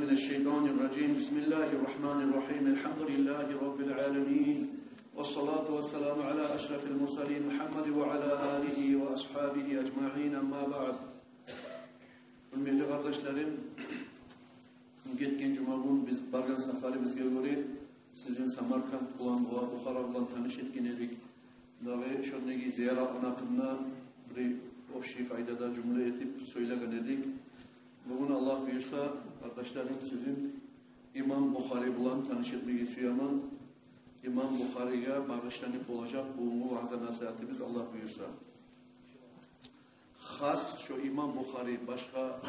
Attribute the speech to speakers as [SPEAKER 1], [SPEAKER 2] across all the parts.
[SPEAKER 1] من الشيطان الرجيم بسم الله الرحمن الرحيم الحمد لله رب العالمين والصلاة والسلام على أشرف المرسلين محمد وعلى آله وأصحابه أجمعين أما بعد. Hürmetli kardeşlerim, geçen cuma gün biz bargan safari bizge göre sizin Samarkand bulan, Bukhara bulan tanış etkin edik. Dağı şöndeki ziyaratın hakkında bir ofşi faydada cümle etip söyleyen edik. Bugün Allah buyursa kardeşlerim sizin İmam Bukhari bulan tanış etmek istiyorum. İmam Bukhari'ye bağışlanıp olacak bu vaaz nasihatimiz Allah buyursa. Has şu İmam Bukhari başka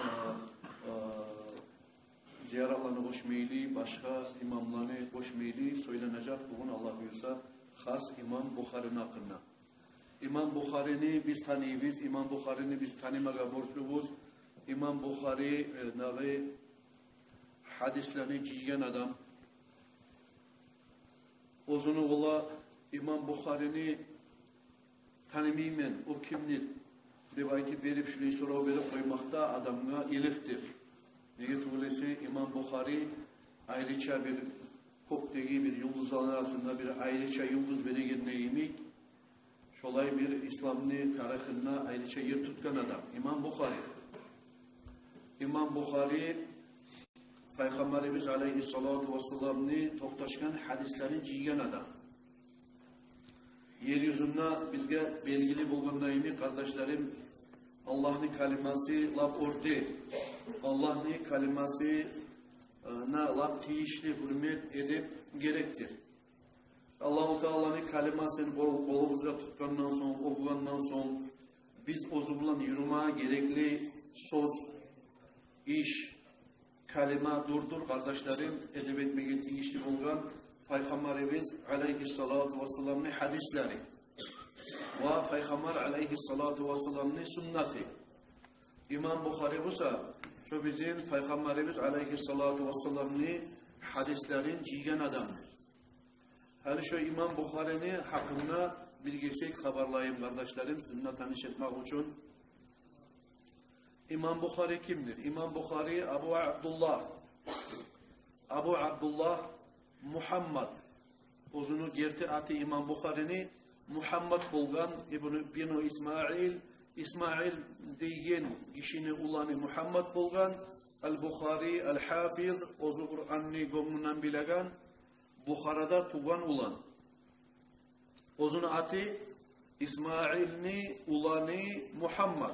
[SPEAKER 1] ziyaretlerine koşmaylı, başka imamlarına koşmaylı söylenecek bugün Allah buyursa has İmam Bukhari'nin hakkında. İmam Bukhari'ni biz tanıyız, İmam Bukhari'ni biz tanımaya borçluyuz. İmam Bukhari hadislerini ciğen adam. Ozunu ola İmam Bukhari'ni tanımayayım o kimdir? Rivayeti verip şurayı soru verip koymakta adamına iliftir. Neye tuğlesi İmam Bukhari ayrıca bir koptegi bir yıldızlar arasında bir ayrıca yıldız verigen neyimik. Şolay bir İslam'ın tarihine ayrıca yer tutkan adam. İmam Bukhari. İmam Bukhari Peygamberimiz Aleyhissalatu vesselam'ni toftaşkan hadislerini ciğen adam. Yeryüzünde bizge belgili bulgunlayını kardeşlerim Allah'ın kaliması lab orta. Allah'ın kaliması lab tiyişli hürmet edip gerektir. Allah-u Teala'nın kalimasını kolumuzda tutkandan sonra, okugandan sonra biz o zaman yürümeye gerekli söz, iş, kalima durdur kardeşlerim edip etmeye tiyişli bulgan Peygamberimiz Aleyhissalatu vesselam'ın hadisleri ve Peygamber Aleyhissalatu vesselam'ın sünneti. İmam Bukhari busa şu bizim Peygamberimiz Aleyhissalatu vesselam'ın hadislerin ciğen adamı. Her şu İmam Bukhari'nin hakkında bilgisek haberlayayım kardeşlerim sizinle tanıştırmak için. İmam Bukhari kimdir? İmam Bukhari Abu Abdullah Muhammad. Ozunu gerti atı İmam Bukhari'ni Muhammad bulgan İbn-i İsmail deyen kişini ulanı Muhammad bulgan El-Bukhari El-Hafiz ozu Kur'an'ni gomundan bilegan Bukhara'da tugan ulan. Ozunu atı İsmail'ni ulanı Muhammad.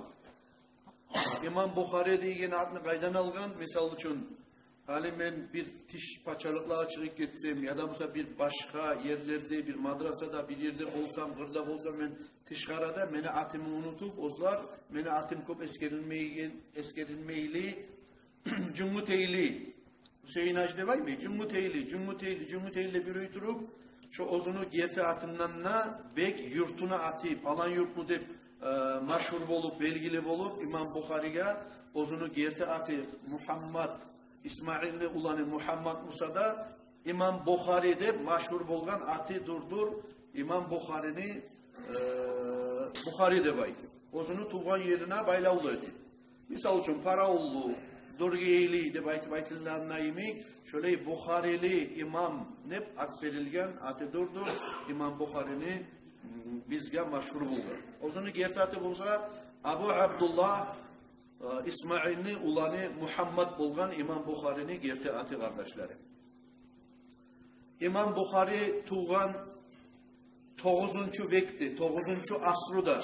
[SPEAKER 1] İmam Bukhari deyen adını kaydan algan misal için hali ben bir tiş paçalıkla çıkıp gitsem ya da mesela bir başka yerlerde bir madrasada bir yerde olsam kırda olsam ben tişkarada meni atımı unutup ozlar meni atım kop eskerilmeyli cümmüteyli Hüseyin Hacı var mı? Cümmüteyli bir uydurup şu ozunu gerti atından bek yurtuna atıp alan yurtlu deyip maşhur olup belgili olup İmam Bukhari'ye ozunu gerti atıp Muhammad İsmail'ni ulanı Muhammad Musa'da İmam Bukhari'de maşhur bolgan atı durdur İmam Bukhari'ni Bukhari'de baydı. Ozunu tuğan yerine baylavlıydı. Misal için Paraullu, Durgeyli de baytıllarına imik şöyle Bukhari'li imam nep at verilgen atı durdur İmam Bukhari'ni bizge maşhur buldu. Ozunu gerti atı bulsa Abu Abdullah İsmail'ni ulanı Muhammad bulgan İmam Bukhari'ni gerti atı kardeşlerim. İmam Bukhari tuğan 9. vekti, 9. asruda.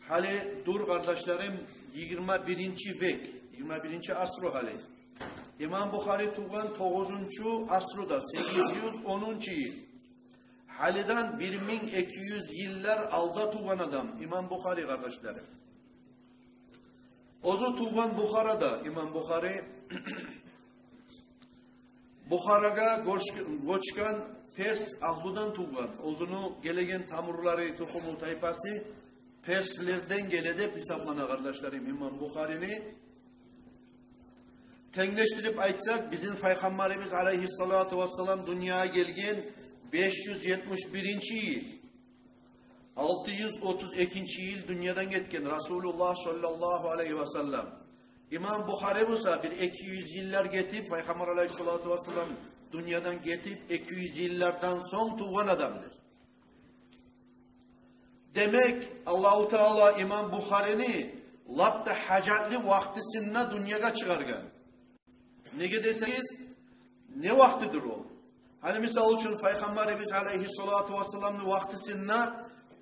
[SPEAKER 1] Hali dur kardeşlerim 21. vek, 21. asru hali. İmam Bukhari tuğan 9. asruda, 810. yıl. Haliden 1200 yıllar alda tuğan adam İmam Bukhari kardeşlerim. Ozu tuğan Bukhara'da İmam Bukhari Bukhara'ga göçkan Pers ahludan tuğan. Ozunu gelegen tamurları tuhumu tayfası Perslerden gelede hesaplana kardeşlerim İmam Bukhari'ni tenleştirip aytsak bizim Peygamberimiz Aleyhissalatu vesselam dünyaya gelgen 571. yıl 632. yıl dünyadan getken Resulullah sallallahu aleyhi ve sellem İmam Bukhari olsa bir 200 yıllar getip Peygamber aleyhissalatu vesselam dünyadan getip 200 yıllardan son tuğan adamdır. Demek Allahu Teala İmam Bukhari'ni lapta hacatlı vaktisinde dünyaya çıkargan. Ne deseniz ne vaktidir o? Hani misal için Peygamberimiz aleyhissalatu vesselam'ın vaktisinde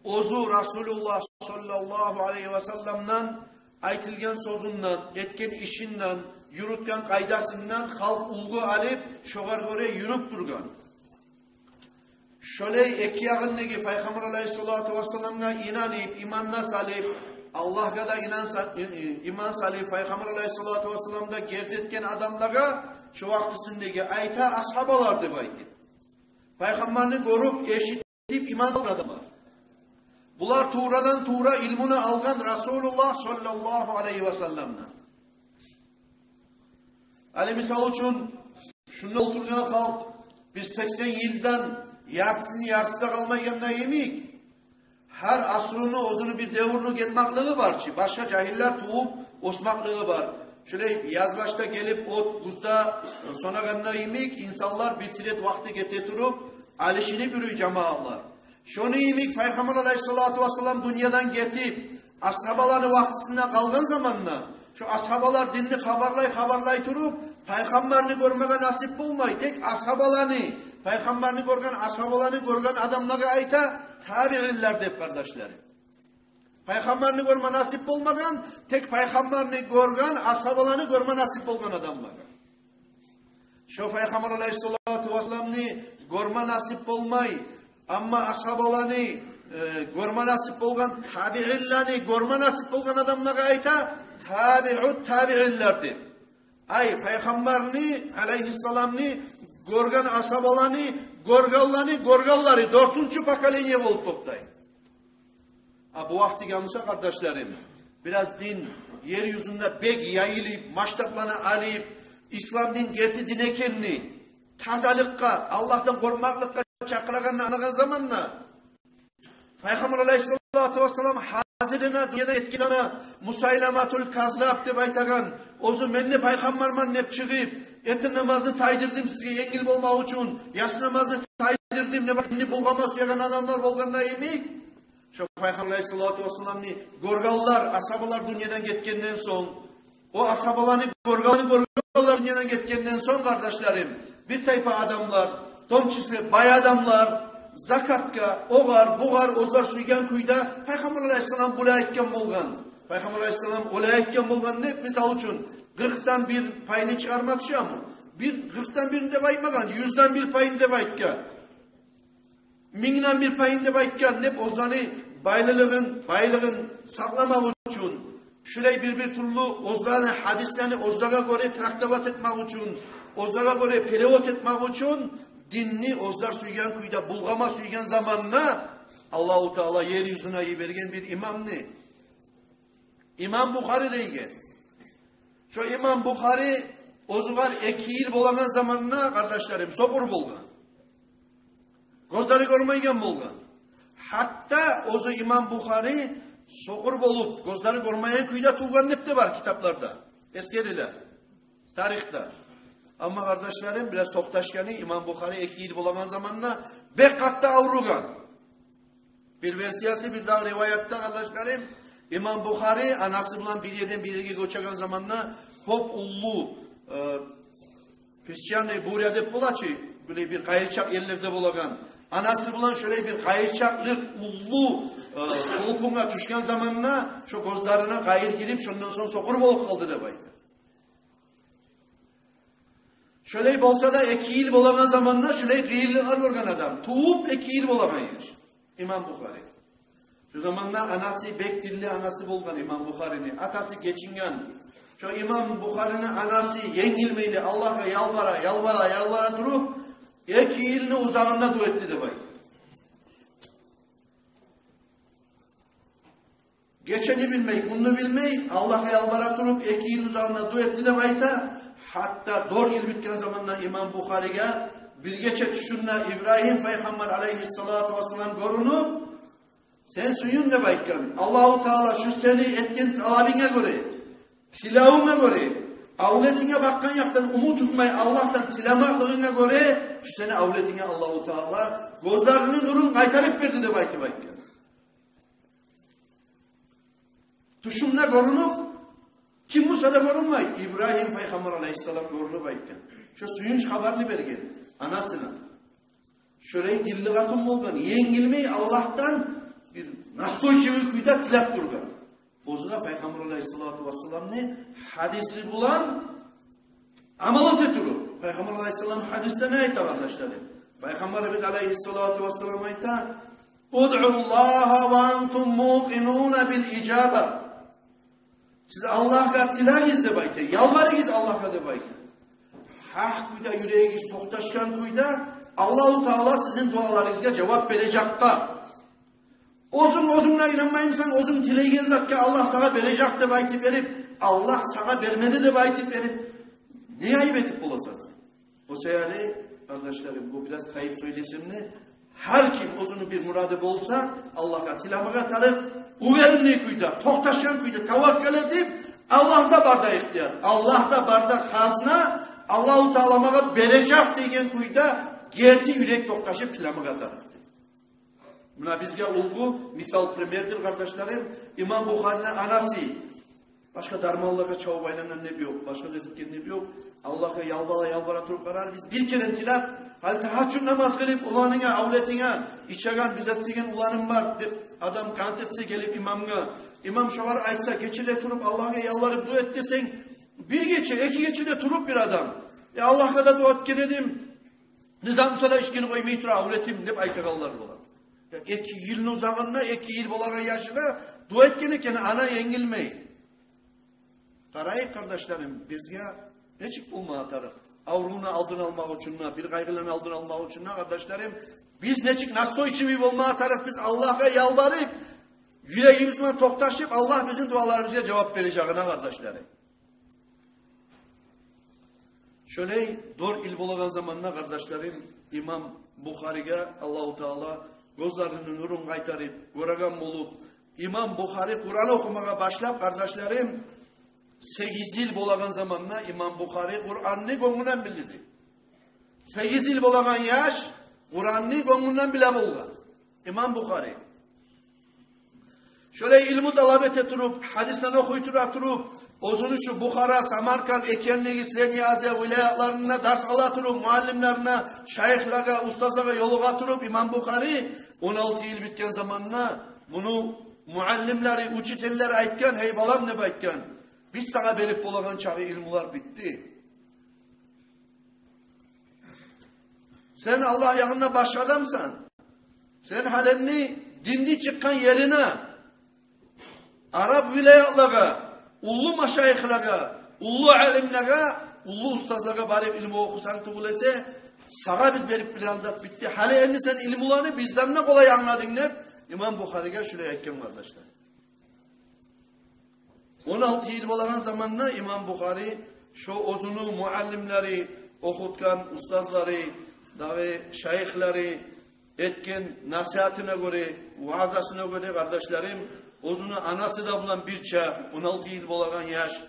[SPEAKER 1] ozu Resulullah sallallahu aleyhi ve sellem'den aytilgan sözünden, etken işinden, yürütken kaydasından halk ulgu alıp şoğar göre yürüp durgan. Şöyle ekiyağındaki Peygamber aleyhissalatu vesselam'a inanıp, imanına salip, Allah'a da iman salip, Peygamber aleyhissalatu vesselam'da gerdetken adamlara şu vaktisindeki ayta ashabalardı baydı. Peygamberini görüp, eşitip iman salan adamlar. Bunlar tuğradan tuğra ilmini algan Resulullah sallallahu aleyhi ve sellem'den. Ali misal için şunu oturgan halk biz 80 yıldan yarısında kalmayanda yemik. Her asrını, ozunu bir devrunu getmaklığı var ki. Başka cahiller tuğup osmaklığı var. Şöyle yaz başta gelip ot, buzda sona kanına yemik. İnsanlar bir tiret vakti getirip alişini bürüy cemaatlar. Şunu yemik Peygamber aleyhissalatu vesselam dünyadan getip ashabalarını vaktisinde kalgan zamanla şu ashabalar dinini haberlay turup Peygamberini görmeye nasip bulmay. Tek ashabalarını Peygamberini görgen adamlara ayta tabi'inler deyip kardeşlerim. Peygamberini görme nasip olmagan, tek Peygamberini görgen, ashabalarını görme nasip olgan adamlara. Şu Peygamber aleyhissalatu vesselam'ını görme nasip olmay, ama ashabalarını görme nasip olgan, tabi'inlerini görme nasip olgan adamlara ayta tabi'inler deyip. Ay Peygamberini aleyhissalam'ını görgen ashabalarını, gorgalları dörtüncü pakalenya olup toktay. Bu vakti gelmişse kardeşlerim, biraz din yeryüzünde bek yayılıp, maçtaplarını alıp, İslam din gerti din ekenini, tazalıkka, Allah'tan korkmaklıkka çakıraganını anlagan zamanla, Peygamber aleyhissalatu vesselam hazirine, dünyada etkilana, Musaylamatul Kazzab deyip aytagan, ozu menni Peygamberman nep çıkıp, etin namazını taydırdım size engil olmak için, yas namazını taydırdım, ne bakımını bulgamaz suyagan adamlar bolganına yemik. Şu Peygamber aleyhissalatu vesselam'ını gorgallar, asabalar dünyadan getkenden son, o asabalarını gorgallar dünyadan getkenden son kardeşlerim, bir tayfa adamlar, tomçisli bay adamlar, zakatka, oğar, buğar, ozlar suygan kuyda, Peygamber aleyhissalam bula etken bolgan. Peygamber aleyhissalam ola etken bolgan ne? Misal için, 40'tan bir payını çıkarmak şu ama, 40'tan birinde baymagan, 100'den bir payında baytken, 1000'den bir payında baytken, ne? Ozlarını baylığın saklamak için, şurayı bir türlü ozlarını, hadislerini ozlara göre traktabat etmek için, ozlara göre perevot etmek için, dinni ozlar suygan kuyda bulgama suygan zamanına Allahu Teala yeryüzüne vergen bir imam ne? İmam Bukhari deyken. Şu İmam Bukhari ozugar 2 yıl bolagan zamanına kardeşlerim sokur bulgan. Gözleri görmeygen bulgan. Hatta ozu İmam Bukhari sokur bolup gözleri görmeyen kuyda tuğgan nepte var kitaplarda. Eskeriler. Tarihte. Ama kardeşlerim biraz toktaşkanı İmam Bukhari 2 yıl bolagan zamanına 5 katta avrugan. Bir versiyası bir daha rivayatta kardeşlerim İmam Bukhari anası bulan bir yerden bir yere göçagan zamanına hop ullu Hristiyan buraya bulaçı böyle bir kayırçak yerlerde bulagan. Anası bulan şöyle bir kayırçaklık ullu kolpuğuna düşken zamanına şu gözlerine kayır girip şundan sonra sokur bolup kaldı da baydı. Şöyle bolsa da 2 yıl bolagan zamanına şöyle gıyırlıklar olgan adam. Tuğup 2 yıl bolagan yer. İmam Bukhari. Şu zamanla anası bek dilli anası bulgan İmam Bukhari'ni. Atası geçingen. Şu İmam Bukhari'nin anası yengilmeyli Allah'a yalvara durup 2 yılını uzağına dua etti de baydı. Geçeni bilmeyi, bunu bilmeyi Allah'a yalvara durup 2 yıl uzağına dua etti de baydı. Hatta 4 yıl bitken zamanla İmam Bukhari'ye bir geçe düşünle İbrahim Peygamber aleyhissalatu vesselam görünüp sen suyun ne baykan? Allahu Teala şu seni etken talabine göre tilavına göre, avletine bakkan yaktan umut tutmay Allah'tan tilamaklarına göre şu sene avletine Allah-u Teala gözlerinin nurun kaytarıp verdi de bayti bayken. Tuşumda korunup kim bu sada korunmay? İbrahim Peygamber Aleyhisselam korunup bayken. Şu suyunç haberini bergen anasına. Şöyle dilli katım olgan, yengilmeyi Allah'tan bir nastoyçevi kuyda tilap durgan. Ozuda Peygamber Aleyhisselatü Vesselam ne? Hadisi bulan amalat eturu. Peygamber Aleyhisselam hadiste ne ayta kardeşlerim? Peygamberimiz Aleyhisselatü Vesselam ayta Ud'ullaha ve antum muqinuna bil icaba. Siz Allah'a tilagiz de bayta, yalvarıgiz Allah'a de bayta. Hak kuyda yüreğigiz toktaşkan kuyda Allah-u Teala sizin dualarınızga cevap verecek da. Ozumla inanmayınsan ozum tileğin zatka Allah sana verecek de baytip verip Allah sana vermedi de baytip verip ne ayıp etip bulasınız? O seyali kardeşlerim bu biraz kayıp söylesim ne? Her kim ozunu bir muradı bolsa Allah'a tilamaga tarıp uverinli kuyda, toktaşan kuyda tavakkal edip Allah'ta barda ihtiyar. Allah'ta barda hazna Allah-u Teala'maga verecek degen kuyda gerti yürek toktaşıp tilamaga tarıp. Buna bizge ulgu misal primerdir kardeşlerim. İmam Bukhari'nin anası. Başka darmallığa çavu baylanan ne yok. Başka dedikleri ne yok. Allah'a yalvara turup karar biz. Bir kere tilap. Hal tehaccüd namaz kılıp ulanına, avletine, içegan düzelttiğin ulanım var. Deyip, adam kant etse gelip imamına. İmam şavar aytsa geçile turup Allah'a yalvarıp dua et desen. Bir geçe, iki geçe de turup bir adam. Allah'a da dua et giredim. Nizam da işkini koymayı tura avletim deyip aytakallar olan. 2 yılın uzağına, 2 yıl bolagan yaşına dua etkenken ana yengilmeyi. Karayip kardeşlerim, bizge ne çık bulma atarı? Avruğuna aldın almak için, bir kaygılarını aldın almak için kardeşlerim, biz ne çık nastoy çivi bulma atarız, biz Allah'a yalvarıp, yüreğimizden toktaşıp, Allah bizim dualarımıza cevap vereceğine kardeşlerim. Şöyle dor il bolagan zamanına kardeşlerim, İmam Bukhari'ge Allah-u Teala gözlerinin nurun kaytarıp, göregan bulup, İmam Bukhari Kur'an okumaya başlap kardeşlerim, 8 yıl bolagan zamanla İmam Bukhari Kur'an'ını gönlünden bildi. 8 yıl bolagan yaş, Kur'an'ını gönlünden bile bulgan. İmam Bukhari. Şöyle ilmi talabet eturup, hadisten okuyturup turup, ozunu şu Bukhara, Samarkand, Ekenli, İsleniyaze, vilayetlerine ders alatırıp, muallimlerine, şeyhlere, ustazlara yolu atırıp, İmam Bukhari 16 yıl bitken zamanla bunu muallimleri, uçitelleri aytken, hey balam ne baytken, biz sana belip bulagan çağı ilmular bitti. Sen Allah yanına baş adamsan, sen halini dindi çıkan yerine, Arap vilayetlara, ullu maşayihlara, ullu alimlere, ullu ustazlara barip ilmi okusan tuğulese, sana biz verip bilen zat bitti. Hali elini sen ilmularını bizden ne kolay anladın ne? İmam Bukhari'ge şuraya ekkem kardeşler. 16 yıl bolagan zamanla İmam Bukhari şu ozunu muallimleri, okutkan ustazları, dahi şeyhleri etken nasihatine göre, vaazasına göre kardeşlerim, ozunu anası da bulan bir çağ, 16 yıl bolagan yaş.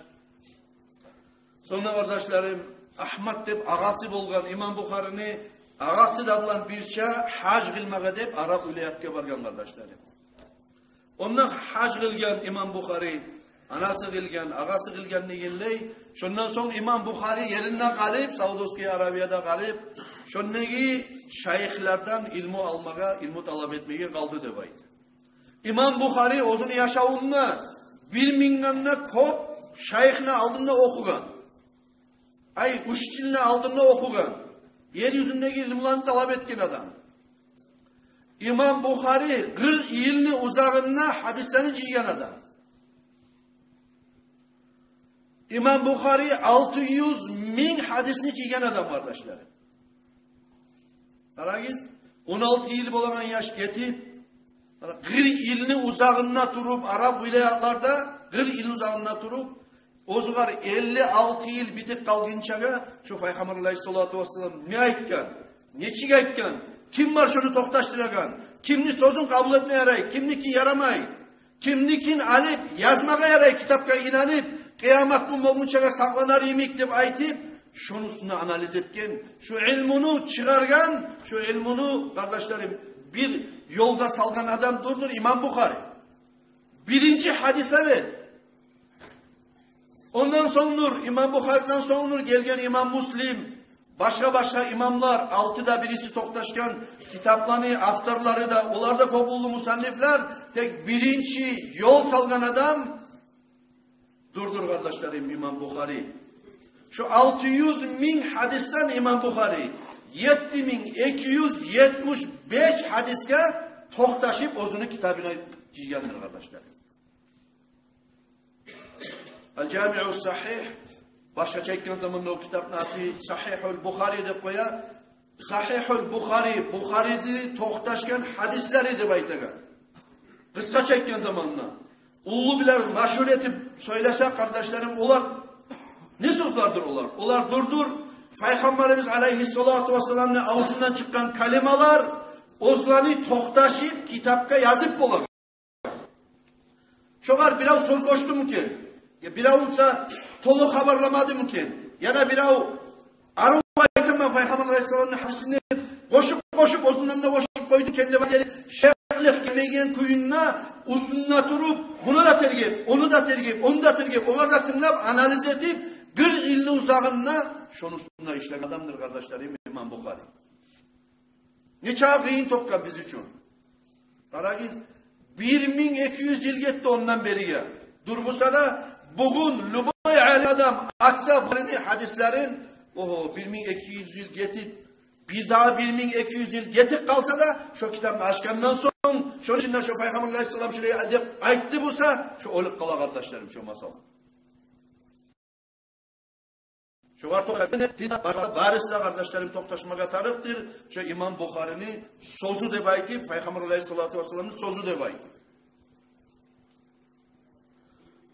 [SPEAKER 1] Sonra kardeşlerim, Ahmet deyip ağası bolgan İmam Bukhari'ni ağası da bulan bir çağ hac kılmağa deyip Arap vilayetke bargan kardeşlerim. Ondan hac kılgan İmam Bukhari, anası kılgan, ağası kılgan neyinley. Şundan sonra İmam Bukhari yerine kalıp, Saudiyski Arabiya'da kalıp, şunnegi şeyhlerden ilmu almağa, ilmu talep etmeye kaldı debaydı. İmam Bukhari ozunu yaşavunna, 1 milyonuna kop şeyhine aldığında okugan. Ay uşçinle aldığında okugan. Yeryüzündeki ilmularını talep etken adam. İmam Bukhari 40 yılını uzağına hadislerini ciyen adam. İmam Bukhari 600.000 hadisini ciyen adam kardeşlerim. Aragiz 16 yıl bolagan yaş getip 40 yılını uzağına turup Arap vilayetlarda 40 yılını uzağına turup ozugar 56 yıl bitip kalgınçaga şu Peygamber Aleyhisselatü Vesselam ne aytkan, neçik aytkan, kim var şunu toktaştıragan, kimni sözün kabul etmeye yaray, kimniki yaramay, kimnikin alip yazmaya yaray, kitapka inanıp kıyamet bulmagunçaga saklanır imik dep aytıp, şonusunu analiz etken, şu ilmunu çıkargan, şu ilmunu kardeşlerim bir yolda salgan adam durdur İmam Bukhari. Birinci hadis evet. Ondan sonra İmam Bukhari'den sonra gelgen İmam Müslim, başka imamlar, altıda birisi toktaşkan kitaplarını, aftarları da, onlar da kopullu musannifler, tek birinci yol salgan adam, durdur kardeşlerim İmam Bukhari. Şu 600 bin hadisten İmam Bukhari, 7275 hadiske toktaşıp ozunu kitabına ciygendir kardeşlerim. El-Cami'u Sahih, başka çekken zamanında o kitap nati Sahihul Bukhari de koya. Sahihul Bukhari, Bukhari'de toktaşken hadisleri de baytagan. Kısa çekken zamanında. Ulu biler maşhur etip söylesek kardeşlerim, olar ne sözlerdir olar? Olar durdur. Peygamberimiz aleyhissalatu vesselam'ın ağzından çıkan kelimeler ozlarını toktaşıp kitapka yazıp bular. Şoğar biraz söz koştu mu ki? Biravunsa tolu haberlamadı mı ki? Ya da birav arı baytama Peygamber aleyhissalam'ın hadisini koşup ozundan da koşup koydu kendine bakeli şerhlik gelmeyen kuyununa usununa durup bunu da tergip, onu da tergip, onu da tergip, onu da tınlap analiz edip bir illi uzağına şonusunda işleyen adamdır kardeşlerim İmam Bukhari. Neçe kıyın tokkan biz için. Karagiz 1200 yıl gitti ondan beriye. Durmuşsa da bugün Lübay Ali adam açsa hadislerin 1200 yıl getip bir daha 1200 yıl getip kalsa da şu kitabını açkandan sonra şunun içinde şu Peygamber Aleyhisselam şuraya edip ayttı bulsa şu olup kala kardeşlerim şu masal. Şu var barisle kardeşlerim toktaşmaga tarıktır. Şu İmam Bukhari'nin sözü de baytip Peygamber Aleyhisselatü Vesselam'ın sözü de baytip.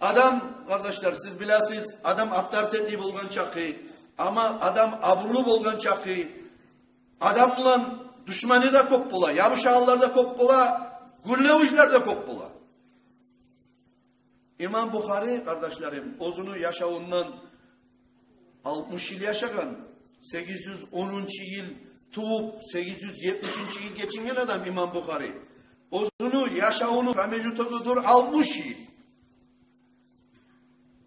[SPEAKER 1] Adam kardeşler siz biləsiz adam avtoritetli bolgan çakı ama adam aburlu bolgan çakı adamla düşmanı da kop bola, yavuşağlar da kop bola, güllevişler de kop bola. İmam Bukhari kardeşlerim ozunu yaşağından 60 yıl yaşagan 810. yıl tuğup 870. yıl geçingen adam İmam Bukhari. Ozunu yaşağını mevcutudur 60 yıl.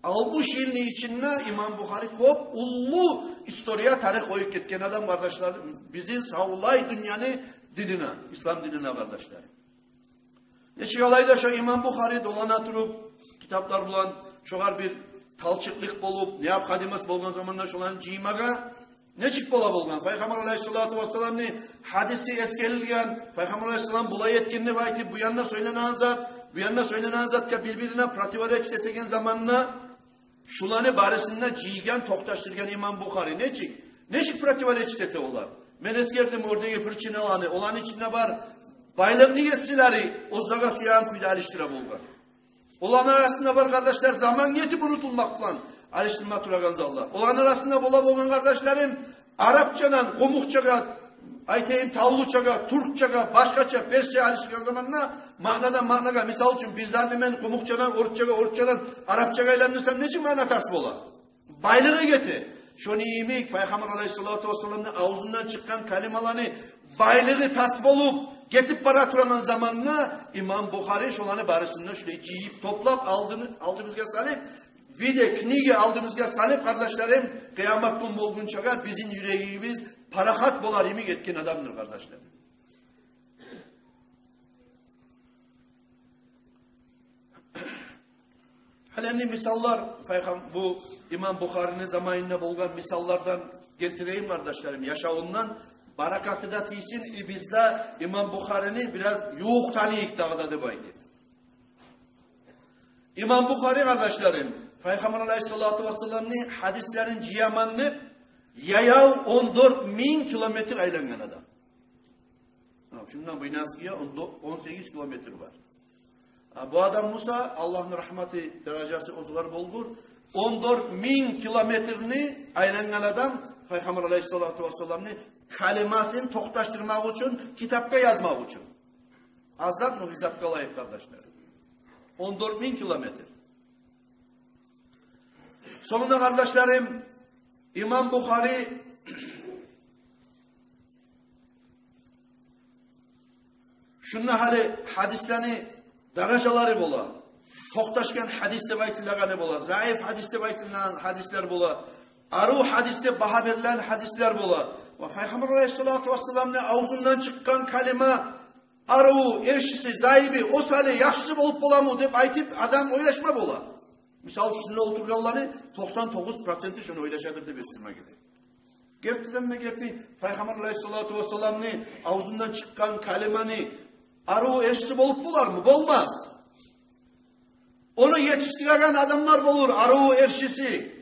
[SPEAKER 1] 60 yılın içinde İmam Bukhari kop ullu istoriya tarih koyup ketken adam kardeşlerim. Bizi savulay dünyanı dinine, İslam dinine kardeşlerim. Neçe olayda şu İmam Bukhari dolana durup kitaplar bulan şoğar bir talçıklık bolup ne yap hadimas bolgan zamanlar şolan ciymaga ne çık bola bolgan. Peygamber Aleyhisselatü Vesselam'ın hadisi eskelilgen Peygamber Aleyhisselam bulay etkinliği bayti bu yanına söylenen zat ki birbirine prativareç etegen zamanla şulanı barisinde ciygen toktaştırgen İmam Bukhari ne çık prativareç ete olar. Men eskerdim oradaki pırçını olan içinde var baylığını yesileri ozdaga suyan kuyda alıştıra bulgan. Olan arasında var kardeşler zaman yetip unutulmakla alıştırma turagan zallar. Olan arasında bolan kardeşlerim Arapçadan, Komukçaga, aytayım Tavluçaga, Türkçaga, başkaça, Persçe alıştırgan zamanla managa misal için bir zannemen Komukçadan, Orççadan, Arapçaga ilanırsam ne için mana tasbih ola? Baylığı geti. Şunu iyimik, Peygamber Aleyhisselatü Vesselam'ın ağzından çıkan kelimalarını baylığı tasbih olup getip para turaman zamanla İmam Bukhari şolanı barısında şöyle ciyip toplap aldığımızga salip vide knige aldığımızga salip kardeşlerim kıyametten bolgun çaga bizim yüreğimiz parahat bolar imik etken adamdır kardeşlerim. Halini misallar bu İmam Bukhari'nin zamanında bolgan misallardan getireyim kardeşlerim yaşağından barakatı da tiysin bizde İmam Bukhari'ni biraz yuh tanıyık dağda baydı. İmam Bukhari kardeşlerim Peygamber Aleyhisselatü Vesselam'ın hadislerin ciyamanını yayav 14.000 kilometre aylangan adam. Şundan bu inaskiye 18 kilometre var. Bu adam Musa Allah'ın rahmeti derecesi ozgar bolgur 14.000 kilometrini aylangan adam Peygamber Aleyhisselatü Vesselam'ın kalimasını toktaştırmak için, kitapka yazmak için. Azat mı hesapka layık kardeşler? 14.000 kilometre. Sonunda kardeşlerim, İmam Bukhari şunna hali hadislerini darajaları bola. Toqtaşkan hadiste baytilagani bola. Zayıf hadiste baytilagan hadisler bola. Aru hadiste baha verilen hadisler bola. Ve Peygamber Aleyhisselatü Vesselam'ın ağzından çıkan kalime aru, erşisi, zayıbi, o sali yaşlı olup bolamı deyip aytip adam oylaşma bola. Misal şunu oturganları 99% şunu oylaşadır deyip esirme gibi. Gerçekten ne gerçekten Peygamber Aleyhisselatü Vesselam'ın ağzından çıkan kalimeni aru, erşisi olup bolar mı? Bolmaz. Onu yetiştiren adamlar bulur, aru, erşisi.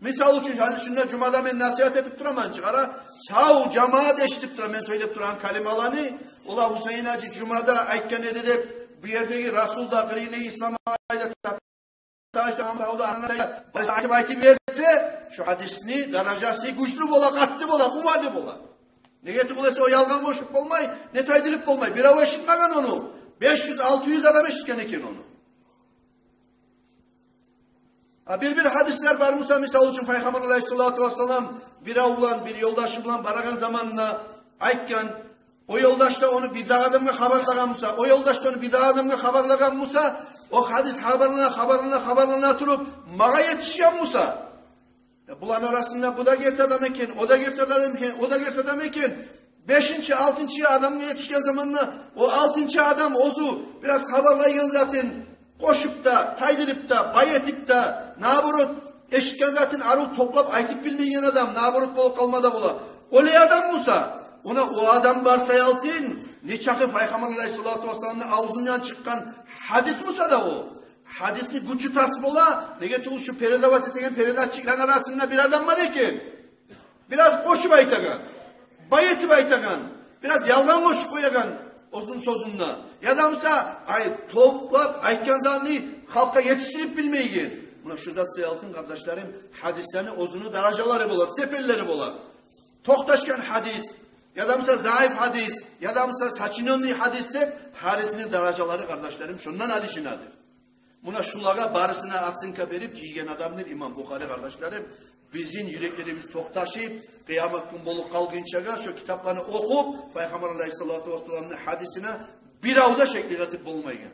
[SPEAKER 1] Misal için hali şunda cumada ben nasihat edip duramam çıkara. Sağ cemaat eşitip duram ben söyleyip duran kalimalarını. Ola Hüseyin Hacı cumada aykken edip bir yerdeki Rasul'da kırine İslam'a ayda verse şu hadisini derecesi güçlü bola, katlı bola, kuvvetli bola. Negatif olursa o yalgan boşluk olmay, ne taydırıp olmay. Bir hava eşitmegen onu. 500-600 adam eşitken eken onu. Bir hadisler var Musa misal için Peygamber Aleyhisselatü Vesselam bir avlan bir yoldaşı bilen baragan zamanına aytken o yoldaş da onu bir daha adamga haberlagan Musa, o yoldaş da onu bir daha adamga haberlagan Musa, o hadis haberlana turup mağa yetişen Musa. Bulan arasında bu da gert adam eken, o da gert adam eken, o da gert adam eken. 5. 6. adamga yetişken zamanına o 6. adam ozu biraz haberlayın zaten. Koşup da, taydırıp da, bayetip da, naburut, eşitken zaten arut toplap aytıp bilmeyen adam, naburut bolup kalmada bola. Oley adam Musa, ona o adam varsayaltın, ne çakı Peygamber Aleyhisselatü Vesselam'ın ağzından çıkan hadis Musa da o. Hadisini güçü tasip ola, ne getir şu peridavat eten peridatçıkların arasında bir adam var eken. Biraz koşup aytagan, bayetip aytagan, biraz yalgan koşup koyagan. Uzun sözünde. Ya da mesela toplap aytken zanni halka yetiştirip bilmeyin. Buna şurada sayaltın kardeşlerim hadislerini uzunu darajaları bola, stepelleri bola. Toqtaşkan hadis ya da mesela zayıf hadis ya da mesela saçınonli hadiste hadisinin darajaları kardeşlerim şundan alişinadır. Buna şulaga barısına atsınka verip ciygen adamdır İmam Bukhari kardeşlerim. Bizim yüreklerimiz toktaşıp kıyamet gün bolup kalgınçaga şu kitaplarını okup Peygamber Aleyhisselatü Vesselam'ın hadisine bir avda şekli katip bulmayın.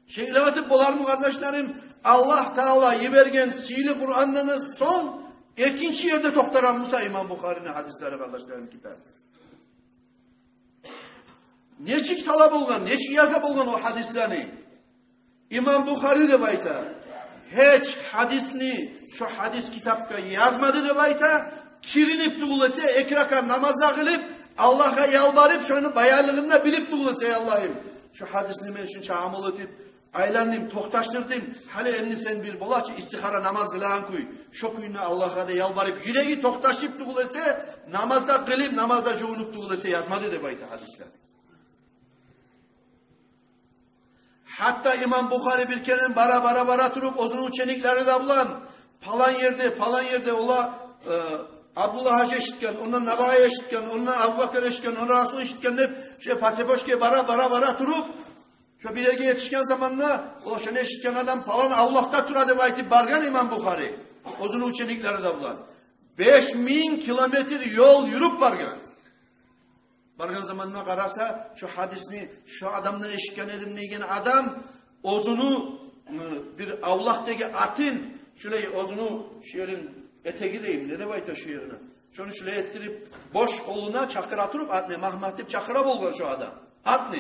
[SPEAKER 1] Şekli katip bular mı kardeşlerim? Allah Teala yibergen sihirli Kur'an'ın son ikinci yerde toktaran Musa İmam Bukhari'nin hadisleri kardeşlerim kitabı. Neçik sala bulgan, neçik yaza bulgan o hadislerini? İmam Bukhari de bayta. Hiç hadisini şu hadis kitapta yazmadı da bayta. Kirinip tuğulese ekraka namaza kılıp Allah'a yalvarıp şunu bayarlığında bilip tuğulese Allah'ım. Şu hadisini ben şunu çağımıl etip aylandım, toktaştırdım. Hali elini sen bir bolaç istihara namaz kılan kuy. Şu kuyuna Allah'a da yalvarıp yüreği toktaşıp tuğulese namazda kılıp namazda çoğunup tuğulese yazmadı da bayta hadisler. Hatta İmam Bukhari bir kere bara turup uzun çenikleri de bulan falan yerde ola Abdullah Hacı eşitken, ondan Nabaya eşitken, ondan Abu Bakır eşitken, ondan Rasul eşitken hep pasepoşke bara turup şu bir erge yetişken zamanla o şunu eşitken adam falan Allah'ta turadı baytip bargan İmam Bukhari. Uzun uçenikleri de bulan. 5000 kilometre yol yürüp bargan. Bargan zamanına karasa şu hadisini şu adamdan eşitken edimleyken adam ozunu bir avlaktaki atın şöyle ozunu şiirin eteği deyim ne de bayta şiirine. Şunu şöyle ettirip boş koluna çakır atırıp atne mahmatip çakıra bolgan şu adam. Atne.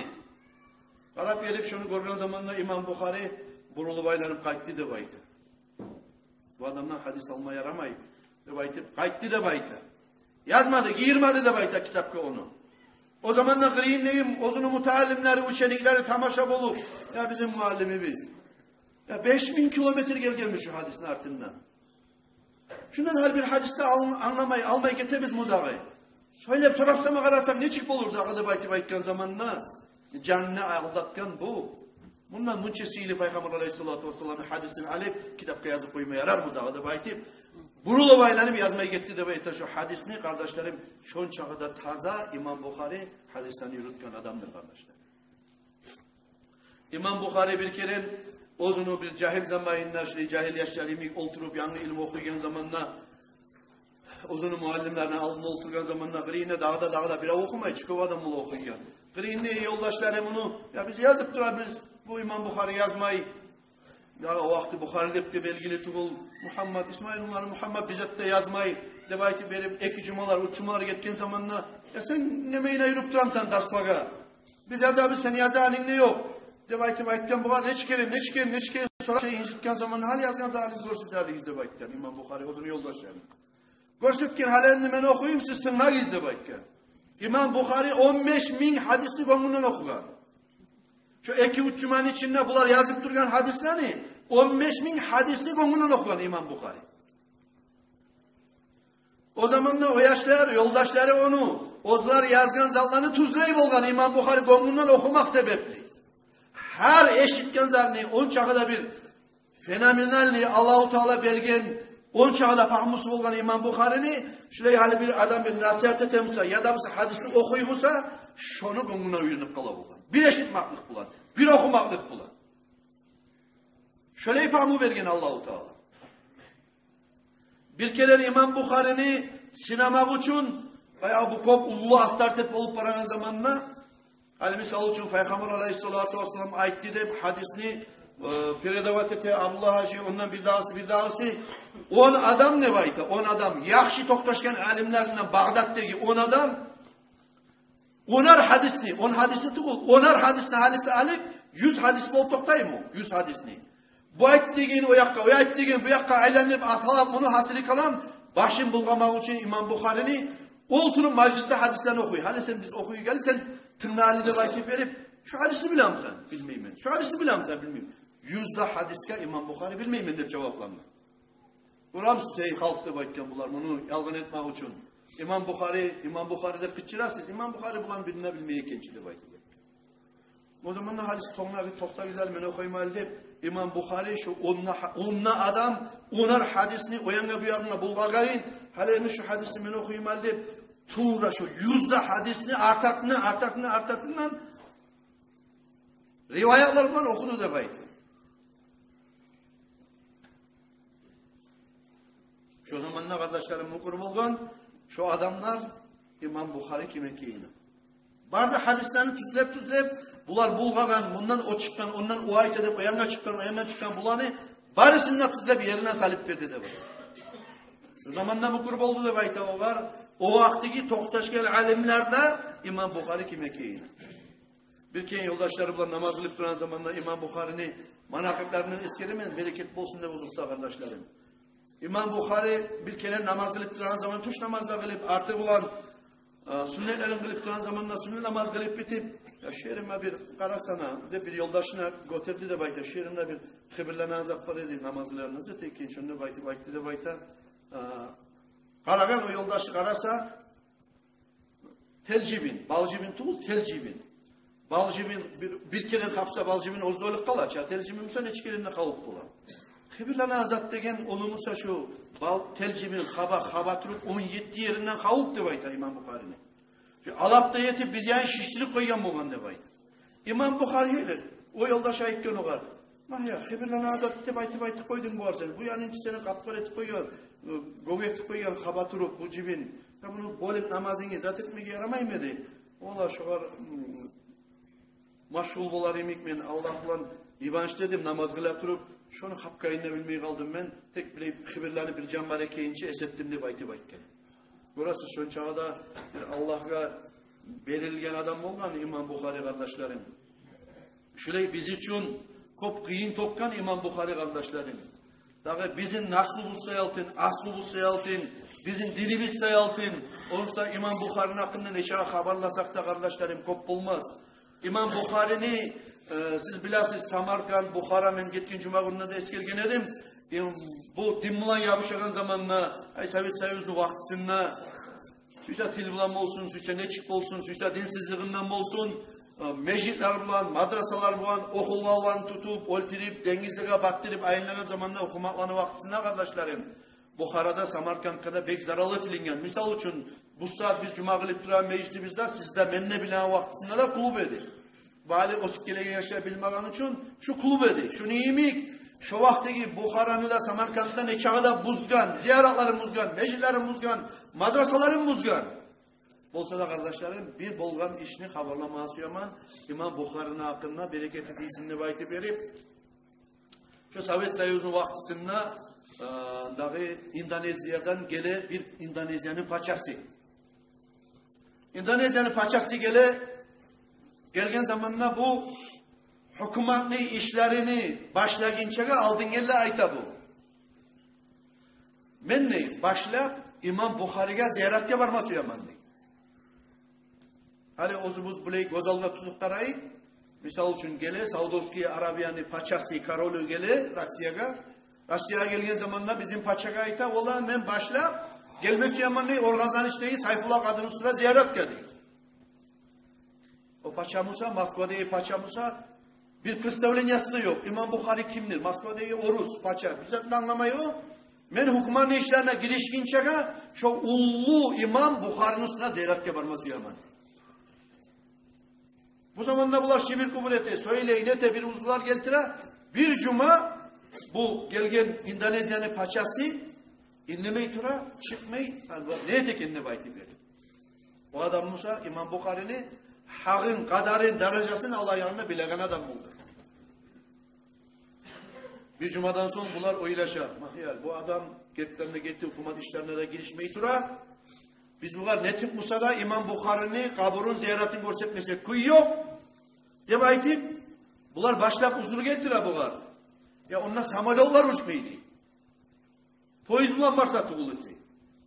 [SPEAKER 1] Karap yerip şunu görgen zamanında İmam Bukhari burulu baylanıp kayıttı de bayta. Bu adamdan hadis almaya yaramayıp de baytıp kayıttı de bayta. Yazmadı, giyirmedi de bayta kitapka onu. O zaman da kırıyınlayım, ozunu mutallimleri, uçenikleri tamaşa bulup ya bizim muallimi ya 5000 kilometre gelmiş şu hadisin artığından. Şundan hal bir hadiste almayı getemiz mudağayı. Söyleyip sorapsama kararsak ne çık bulurdu akıda bayti baytken zamanına. Canını aldatkan bu. Bundan münçesiyle Peygamber Aleyhisselatü Vesselam'ın hadisini alıp kitapka yazıp koymaya yarar mudağada bayti. Burulu baylanıp yazmaya gitti de bayta şu hadisini kardeşlerim şun çağda taza İmam Bukhari hadislerini yürütken adamdır kardeşler. İmam Bukhari bir kere Ozunu bir cahil zamanında, cahil yaşlarımı oturup yanı ilim okuyan zamanla, ozunu muallimlerine alnına oturgan zamanla, gırine dağda bir okumay, çıkıp adam bunu okuyan. Gırine yoldaşlarım onu, ya biz yazıp durar, biz bu İmam Bukhari yazmayı, ya o vakti Bukhari'de belgili tuğul, Muhammed, İsmail Umar'ı Muhammed bizzat da yazmayı, devayti verip eki cumalar, uç cumalar getken zamanla, ya sen nemeyine yürüp duram sen darslaga. Biz yazabız, sen yazanın ne yok. Devayti vaytken Bukhari ne çıkarın, sonra şey incitken zamanla, hal yazgan zahaliz görsüzlerliyiz devayti İmam Bukhari, ozunu yoldaşlarım. Görsütken halerini ben okuyayım, siz tınlagiz devayti. İmam Bukhari 15.000 hadisli kongundan okugan. Şu 2-3 cumanın içinde bunlar yazıp durgan hadislerini 15.000 hadisli kongundan okugan İmam Bukhari. O zamanla o yaşlar, yoldaşları onu, ozlar yazgan zallarını tuzlayıp olgan İmam Bukhari kongundan okumak sebepli. Her eşitken zalini, on çağda bir fenomenalni Allah-u Teala belgen, on çağda pahmusu olgan İmam Bukhari'ni, şuraya hali bir adam bir nasihat etemse ya da bir hadisini okuyuyorsa, şunu kongundan uyunup kala bulan. Bir eşitmaklık bulan, bir okumaklık bulan. Şöyle pahmu vergen Allah-u Teala. Bir kere İmam Bukhari'ni sinemak için veya bu kop ulu avtoritet olup baragan zamanla hali misal için Peygamber Aleyhissalatu vesselam aytti de hadisini peredavat ete Allah haşi ondan bir dağısı 10 adam ne bayta 10 adam yakşı toktaşkan alimlerinden Bağdat'taki 10 adam 10'ar hadisini 10 hadisini tukul 10'ar hadisini hadisi alıp 100 hadis bol toktay mı 100 hadisini bu ayet degen o ayet degen bu yakka aylanıp atalap onu hasili kalan başın bulgamak için İmam Bukhari'ni oturup mecliste hadislerini okuyor. Hani sen biz okuyu gelirsen tırnağıyla vakit verip şu hadisini bilir misin? Bilmeyim ben. Şu hadisini bilir misin? Bilmeyim. 100 hadiske İmam Bukhari bilmeyim ben de cevaplanma. Uram şey halkta bakken bunlar bunu yalgın etmek için. İmam Bukhari'de kıçırasız. İmam Bukhari bulan birine bilmeye gençliği vakit. O zaman da hadis tokta güzel men okuymalı deyip İmam Bukhari şu onna adam onar hadisini o yana bir yana bulgagayın halini şu hadisini men okuymalı deyip tuğra şu 100 hadisini artakını rivayetlerden okudu da baydı. Şu zamanla kardeşlerim mukur bulgan şu adamlar İmam Bukhari kime kiyini. Barda hadislerini tüzlep bular bulgagan bundan o çıkan ondan o ayet edip o yanına çıkan bulanı barısından tüzlep yerine salip verdi de var. Şu zamanla mukur oldu da bayta o var. O vaktiki toktaşken alimlerde İmam Bukhari kime kiyini. Bir kere yoldaşları bulan namaz kılıp duran zamanla İmam Bukhari'ni manakıklarının eskeremeyin bereket olsun da bozukta kardeşlerim. İmam Bukhari bir kere namaz kılıp duran zaman tuş namazda kılıp artık bulan sünnetlerin kılıp duran zamanla sünnet namaz kılıp bitip ya şehrime bir karasana de bir yoldaşına götürdü de bayta şehrime bir kıbirlene azaplar edin namazlarınızı tekin şunu bayta de bayta karagan o yoldaşı karasa telcibin balcibin tuğul telcibin balcibin bir kere kapsa balcibin ozdoluk kalaça telcibin müsa neç kerinde kalıp bulan kıbirlene azap degen olumusa şu telcibin haba turup 17 yerinden kalıp de bayta İmam Bukhari'ni alapta yetip bir yan şiştirik koygan boğan de bayta İmam Bukhari'dir o yoldaş ayıkken o var mahya kıbirlene azap de bayta koydun bu arsen bu yanın seni kapkar etip koygan Gog etip koygan haba turup bu cibin ya bunu bolip namazını zat etmeye yaramayım dedi. Ola şuar maşgul bolar emik men Allah bilan ibanç dedim namaz kıla turup şunu hapkayında bilmey kaldım ben tek bilip xibirlerini bir can barekeyince esettim deb aytib aytgan. Burası şun çağda bir Allah'a belirlenen adam bolgan İmam Bukhari kardeşlerim. Şulay biz için kop kıyın tokkan İmam Bukhari kardeşlerim. Dağı bizim naslımız sayaltın, aslımız sayaltın, bizim dilimiz sayaltın. Onunla İmam Bukhari'nin hakkında neşe haberlasak da kardeşlerim kop bulmaz. İmam Bukhari'ni siz bilasınız Samarkand, Bukhara men gitkin cuma gününe de eskergen edim. Bu dimlan yapışan zamanla, ay Sovet Soyuzu'nun vaktisinde, süysa til bulan olsun, süysa neçik olsun, süysa dinsizliğinden olsun, mecitler bulan, madrasalar bulan, okullar bulan tutup, oltirip, dengizliğe battırıp, ayınlanan zamanla okumaklarını vaktisinde kardeşlerim. Bukhara'da, Samarkand'da bek zaralı tilingen. Misal için, bu saat biz cuma kılıp duran meclisimizde, sizde menne bilen vaktisinde de kulüp edin. bali osip kelegen yaşlar bilmegen üçün şu klub edi. Şunu yemik. Şu vaktaki Bukhara'nı da Samarkand'da neçağı da buzgan, ziyaratları buzgan, meclisleri buzgan, madrasaları buzgan. Bolsa da kardeşlerim bir bolgan işini haberlaması yaman İmam Bukhara'nın hakkında bereketi değilsinle baytı verip şu Sovet Soyuzu'nun vaktisinde dahi İndonezya'dan gele bir İndonezya'nın paçası. İndonezya'nın paçası gelgen zamanla bu hükümetli işlerini başlayınca aldın gelle ayta bu. Men ne? Başlayıp İmam Bukhari'ye ziyaretke varması yaman ne? Hali ozumuz bulay gozalga tutuktarayı misal için gele Saudovski Arabiyanı paçası karolu gele Rusya'ya gelgen zamanla bizim paçaga ayta ola men başlayıp gelmesi yaman ne? Organizanıştayı Sayfullah kadını sıra ziyaret geldi. O paçamusa Moskva'daki paçamusa bir представлениясы da yok. İmam Bukhari kimdir? Moskva'daki Orus, paça. Bize anlamayı o. Men hükümanın işlerine girişkinçe şu ullu İmam Bukhari'nin üstüne ziyaretke varması yaman. Bu zamanda bunlar şibir kubul ete, söyleyin ete bir uzuvlar geltire. Bir cuma bu gelgen İndonezya'nın paçası inlemeyi tura, çıkmayı, ne etek inle bayti verir. O adam Musa İmam Bukhari'ni hakkın, kadarın, derecesini Allah yanına bileyen adam oldu. Bir cumadan sonra bunlar oylaşar. Mahyal bu adam getlerine gitti hükümet işlerine de girişmeyi tura. Biz bunlar netip Musa'da İmam Bukhari'ni kaburun ziyaretini görsetmesek kuyu yok. Dep aytip bunlar başlap uzunu getire bunlar. Ya onlar samolyotlar uçmaydı. Poyuz bulan marsatı bulursa.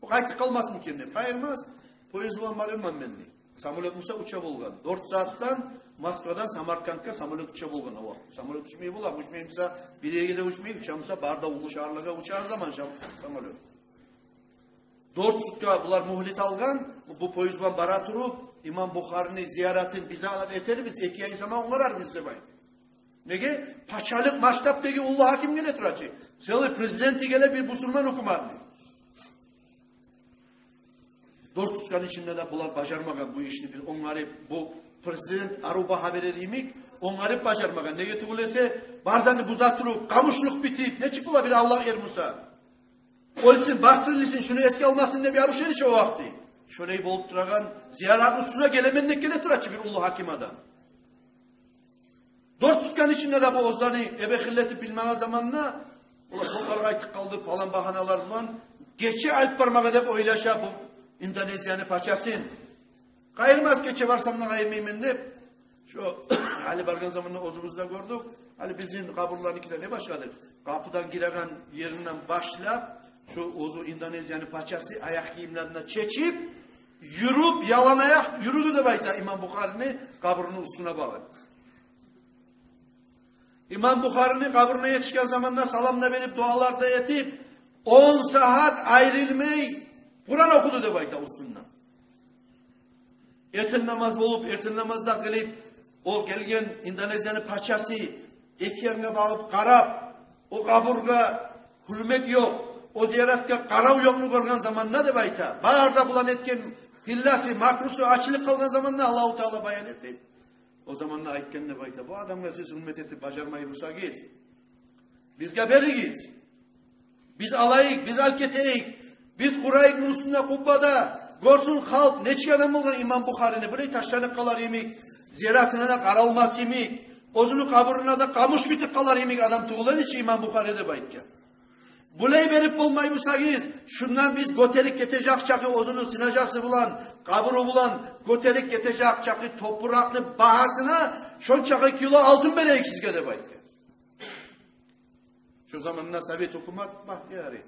[SPEAKER 1] Bu kayıt kalmasın kendine. Hayırmaz. Poyuz bulan marılmam benimle. Samolyot Musa uçak olgan. 4 saatten Moskva'dan Samarkand'a samolyot uçak olgan o vakit. Samolyot uçmayı bulan. Uçmayımsa bir yere de uçmayı uçamsa barda ulu şarlığa uçar zaman samolyot. 4 sutka bunlar muhlit algan. Bu poyuzban bara turup İmam Bukhari'ni ziyaretin bize alar eteri biz iki ay zaman ongarar bizde bay. Nege? Paçalık maçtaptaki ulu hakim gele turacı. Seli prezidenti gele bir Müslüman hükümetini. 4 sutkanın içinde de bunlar başarmagan bu işini bir onları bu prezident Aruba habereriyimik onları başarmagan. Nege tugulese barzanı buzatırıp kamışlık bitip ne çıkıla bir Allah yer Musa. Olsun bastırılsın şunu eski almasın diye bir abu şeydi o vakti. Şöyle bolup duragan ziyaret üstüne gelemenlik gele turaçı bir ulu hakim adam. 4 sutkanın içinde de bu ozdanı ebekilleti bilmeme zamanına kollar kaytık kaldı falan bahanalarla geçi alp parmağı edip oylaşa bu İndonezya'nın paçasın. Kayırmaz geçe varsam da kayırmayayım deyip şu hali bargan zamanında ozumuzda gördük. Hali bizim kaburların ikide ne başladık? Kapıdan giregen yerinden başlayıp şu ozu İndonezya'nın paçası ayak giyimlerine çekip yürüp yalan ayak yürüdü de bayta İmam Bukhari'ni kaburunun üstüne bağlı. İmam Bukhari'ni kaburuna yetişken zamanında salamda verip dualarda yetip 10 saat ayrılmayı Kur'an okudu de bayta üstünden. Erten namaz bulup erten namazda kılıp o gelgen İndonezya'nın paçası iki yerine bağıp karab o kaburga hürmet yok. O ziyaretke karav yoklu görgen zamanına de bayta. Bağırda bulan etken hillası, makrusu, açılık kalgan zamanına Allah-u Teala bayan etti. O zamanla ayıkken de bayta. Bu adamla siz ümmet etip başarmayı bulsagiz. Biz geberigiz. Biz alayık, biz alketeyik. Biz Kuray'ın üstünde kubbada. Görsün halk neçik adam olgan İmam Bukhari'ni. Burayı taşlanıp kalar yemek. Ziyaretine de karalmaz yemek. Ozunu kaburuna da kamış bitik kalar yemek. Adam tuğulan içi İmam Bukhari'de bayıkken. Bulay verip olmayı bulsagiz. Şundan biz gotelik getecek çakı ozunu sinacası bulan. Kaburu bulan gotelik getecek çakı topraklı bahasına şon çakı kilo altın vereyik sizge de bayıkken. Şu zamanla Sovet hükümet bahtiyari.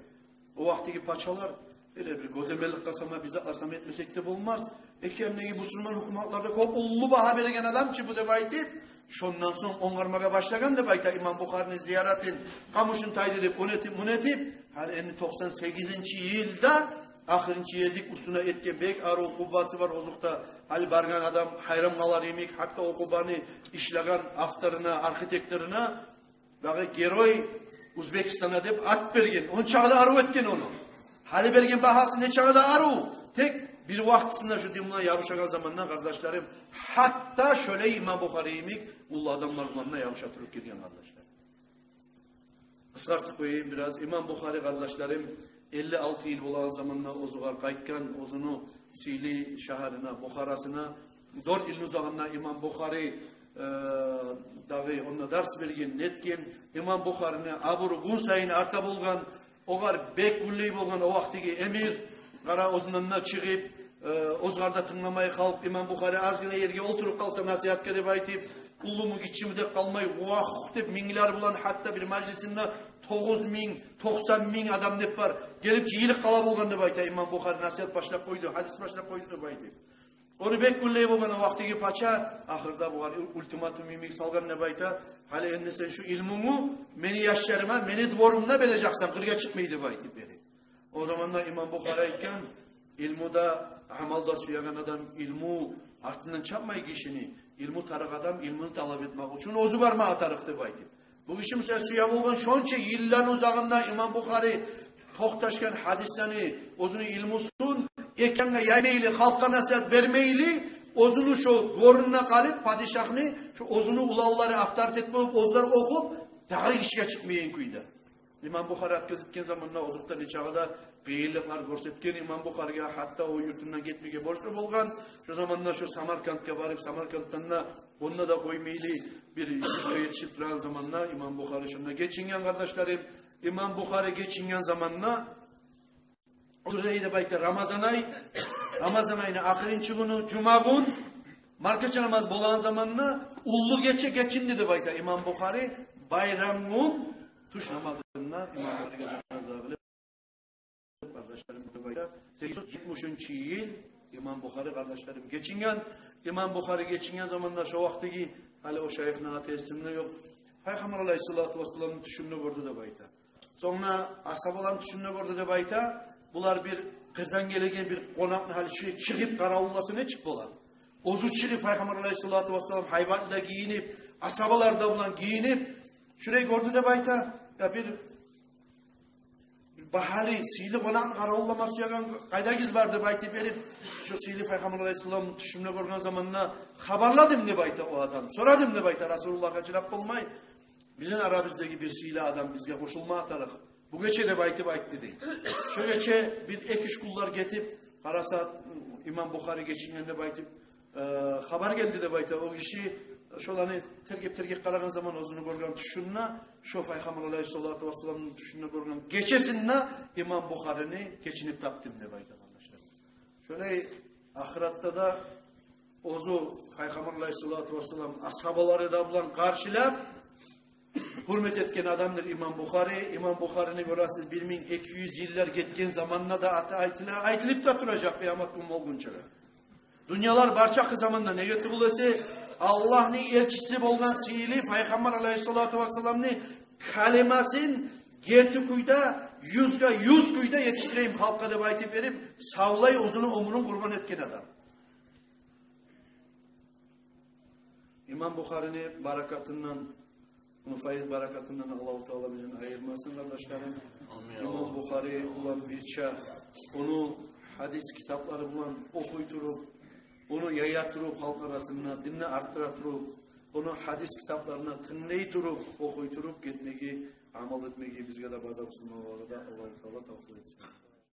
[SPEAKER 1] O vaktiki paçalar öyle bir gözemellik kasama bize arsam etmesek de bulmaz. Ekemneyi Müslüman hükümetlerde kop ullu baha beregen adam ki bu da baytip. Şondan sonra ongarmaga başlagan da bayta İmam Bukhari'nin ziyaretin kamışın taydırıp munetip hali 98. yılda ahırıncı yezik üstüne etken bek arı okubbası var ozukta hali bargan adam hayram kalar yemek hatta okubbanı işlegan aftarına, arkitektoruna dağı Geroy Uzbekistan'a deyip at bergen. Onun çağda arı etken onu. Hali bergen bahası ne çağda arı. Tek bir vaxtısında şu dimla yavuşagan zamanına kardeşlerim, hatta şöyle İmam Bukhari'yimik ulu adamlarla yavuşatırıp girgen kardeşler. Kıskartıp koyayım biraz. İmam Bukhari kardeşlerim 56 yıl olan zamanına ozugar kaytkan, ozunu Sili şaharına, Bukharasına, 4 yılın uzağına İmam Bukhari dağı ona ders vergen, netken, İmam Bukhari'ne aburu gün sayın arta bulgan, oğar bek gülley bulgan o vaktiki emir, kara ozunlarına çıkıp, ozgarda tınlamayı kalıp, İmam Bukhari azgına yerge oturup kalsa nasihatka dep aytip, kullumu gitçimi de kalmayı, vah dep mingiler bulan, hatta bir meclisinde 90.000 adam dep var. Gelip ciyilik kala bulgan dep ayta, İmam Bukhari nasihat başlap koydu, hadis başlap koydu dep aytip. Onu bek gülley bulgan o vaktiki paça, ahırda bu var, ultimatum imik salgan dep ayta, hali endi sen şu ilmumu, meni yaşlarıma, meni dvorumda vereceksen, kırga çıkmayı dep aytip beri. O zaman da İmam Bukhari aytkan, ilmuda, amalda suyagan adam, ilmu artından çapmayı kişini, ilmu tarık adam, ilmini talep etmek için ozu barma atarık dep aytip. Bu işim sen suya bulgan şonça yıllan uzağında İmam Bukhari tohtaşkan hadislerini, ozunu ilmusun, ekenge yaymeyli, halka nasihat vermeyli, ozunu şu gorununa kalıp, padişahını, şu ozunu ulalları aftarit etme olup, ozları okup, daha kişiye çıkmayın kuyda. İmam Bukhari atközütken zamanla ozuktan içağıda kıyırlıklar görsetken İmam Bukhari'ye hatta o yurtundan gitmeye borçlu bolgan. Şu zamanlar şu Samarkand'a varıp Samarkand'dan da onunla da koymaylı bir yetişip duran zamanla İmam Bukhari şunda geçingen kardeşlerim. İmam Bukhari geçingen zamanla Orada bayta Ramazan ayına ahirinci günü Cuma gün markaça namaz bolan zamanla ullu geçin dedi bayta İmam Bukhari bayram gün tuş namazına İmam Bukhari geçen kardeşlerim bayta 870. yıl İmam Bukhari kardeşlerim geçingen İmam Bukhari geçingen zamanla şu vaktiki hali o şeyhine ateistimine yok Peygamber Aleyhisselatü Vesselam'ın düşününü gördü de bayta. Sonra asabaların düşününü gördü de bayta. Bular bir kırdan gelegen bir konaklı hali çıkıp karavullasın ne çık bolar. Ozu çıkıp Peygamber Aleyhisselatü Vesselam hayvanla giyinip, asabalarda bulan giyinip, şurayı gördü de bayta, ya bir bahali, sihirli konaklı karavullaması yagan kayda giz vardı bayta verip, şu sihirli Peygamber Aleyhisselam'ın düşününe görgen zamanına haberladım ne bayta o adam. Soradım ne bayta Resulullah'a cevap olmay. Bizim aramızdaki bir sihirli adam bizge koşulma atarak. Bu geçe de baytı değil. Şu geçe bir ek iş kullar getip, karasa İmam Bukhari geçinlerine baytip, haber geldi de baytı. O kişi şolanı tergip karagan zaman ozunu görgen düşününe, şu Peygamber Aleyhisselatü Vesselam'ın düşününe görgen geçesinne İmam Bukhari'ni geçinip taptım de baytı arkadaşlar. Şöyle ahiratta da ozu Peygamber Aleyhisselatü Vesselam ashabaları da bulan karşılayıp, hürmet etken adamdır İmam Bukhari. İmam Bukhari'ni görəsiz 1200 yıllar getken zamanına da aytılıp da duracak kıyamet günü olgunca. Dünyalar barçak zamanında ne getip bulası Allah'ın elçisi bolgan sihirli Peygamber Aleyhisselatü Vesselam'ni kalimasın gerti kuyda 100 kuyda yetiştireyim halka da baytip verip savlay uzunu omurun kurban etken adam. İmam Bukhari'ni barakatından bunu faiz barakatından Allah-u Teala bizden ayırmasın kardeşlerim. İmam Bukhari bulan bir çağ, onu hadis kitapları bulan okuyturup, onu yayatırıp halk arasında dinle arttırıp, onu hadis kitaplarına tınlaytırıp, okuyturup gitmeyi, amal etmeyi bizge de badab sunmaları da Allah-u Teala tavsiye etsin.